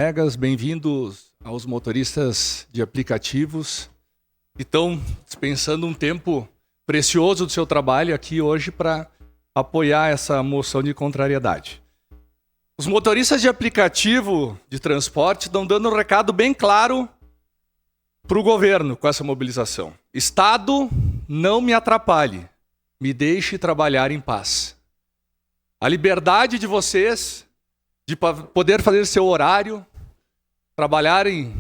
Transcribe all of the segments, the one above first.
Colegas, bem-vindos aos motoristas de aplicativos que estão dispensando um tempo precioso do seu trabalho aqui hoje para apoiar essa moção de contrariedade. Os motoristas de aplicativo de transporte estão dando um recado bem claro para o governo com essa mobilização. Estado, não me atrapalhe, me deixe trabalhar em paz. A liberdade de vocês de poder fazer seu horário, trabalharem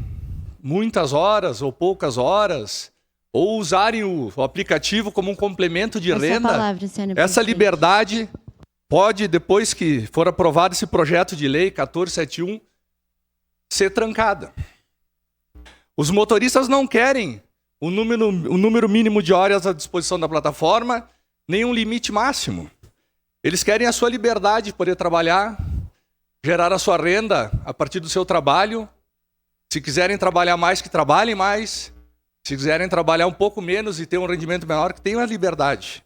muitas horas ou poucas horas, ou usarem o aplicativo como um complemento de renda, essa liberdade pode, depois que for aprovado esse projeto de lei 1471, ser trancada. Os motoristas não querem o número mínimo de horas à disposição da plataforma, nem um limite máximo. Eles querem a sua liberdade de poder trabalhar, gerar a sua renda a partir do seu trabalho. Se quiserem trabalhar mais, que trabalhem mais. Se quiserem trabalhar um pouco menos e ter um rendimento menor, que tenham a liberdade.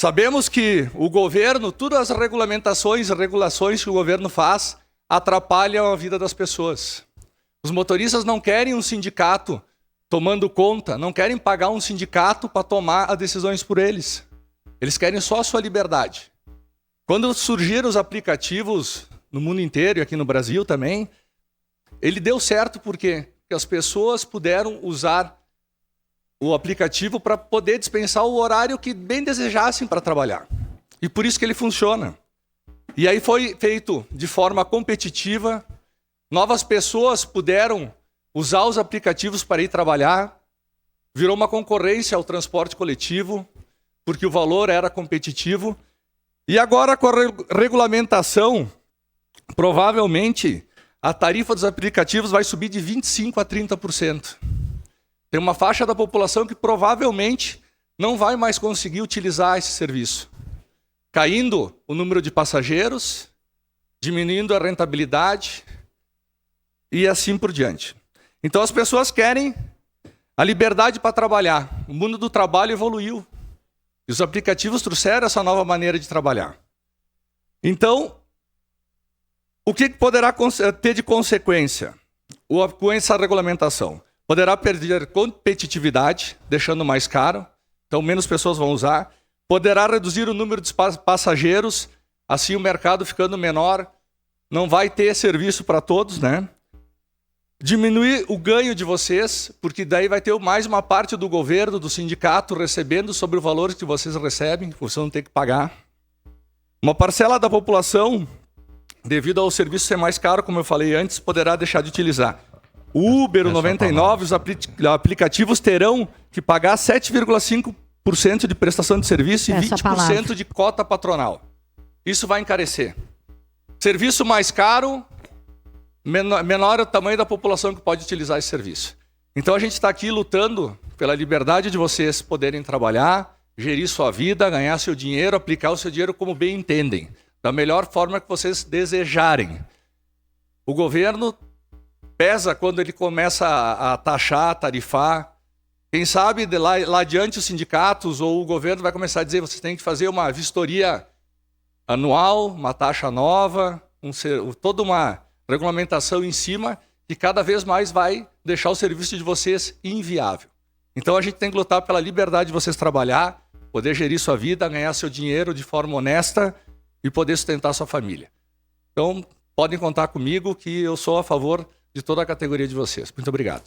Sabemos que o governo, todas as regulamentações e regulações que o governo faz, atrapalham a vida das pessoas. Os motoristas não querem um sindicato tomando conta, não querem pagar um sindicato para tomar as decisões por eles. Eles querem só a sua liberdade. Quando surgiram os aplicativos no mundo inteiro e aqui no Brasil também, ele deu certo porque as pessoas puderam usar o aplicativo para poder dispensar o horário que bem desejassem para trabalhar. E por isso que ele funciona. E aí foi feito de forma competitiva, novas pessoas puderam usar os aplicativos para ir trabalhar, virou uma concorrência ao transporte coletivo, porque o valor era competitivo. E agora com a regulamentação, provavelmente a tarifa dos aplicativos vai subir de 25% a 30%. Tem uma faixa da população que provavelmente não vai mais conseguir utilizar esse serviço. Caindo o número de passageiros, diminuindo a rentabilidade e assim por diante. Então as pessoas querem a liberdade para trabalhar. O mundo do trabalho evoluiu. E os aplicativos trouxeram essa nova maneira de trabalhar. Então, o que poderá ter de consequência com essa regulamentação? Poderá perder competitividade, deixando mais caro, então menos pessoas vão usar. Poderá reduzir o número de passageiros, assim o mercado ficando menor, não vai ter serviço para todos, né? Diminuir o ganho de vocês, porque daí vai ter mais uma parte do governo, do sindicato, recebendo sobre o valor que vocês recebem, que vocês vão ter que pagar. Uma parcela da população, devido ao serviço ser mais caro, como eu falei antes, poderá deixar de utilizar. O Uber, o 99, os aplicativos terão que pagar 7,5% de prestação de serviço e 20% de cota patronal. Isso vai encarecer. Serviço mais caro, menor é o tamanho da população que pode utilizar esse serviço. Então a gente está aqui lutando pela liberdade de vocês poderem trabalhar, gerir sua vida, ganhar seu dinheiro, aplicar o seu dinheiro como bem entendem, da melhor forma que vocês desejarem. O governo pesa quando ele começa a taxar, a tarifar. Quem sabe lá adiante os sindicatos ou o governo vai começar a dizer vocês têm que fazer uma vistoria anual, uma taxa nova, toda uma regulamentação em cima que cada vez mais vai deixar o serviço de vocês inviável. Então a gente tem que lutar pela liberdade de vocês trabalhar, poder gerir sua vida, ganhar seu dinheiro de forma honesta e poder sustentar sua família. Então podem contar comigo que eu sou a favor de toda a categoria de vocês. Muito obrigado.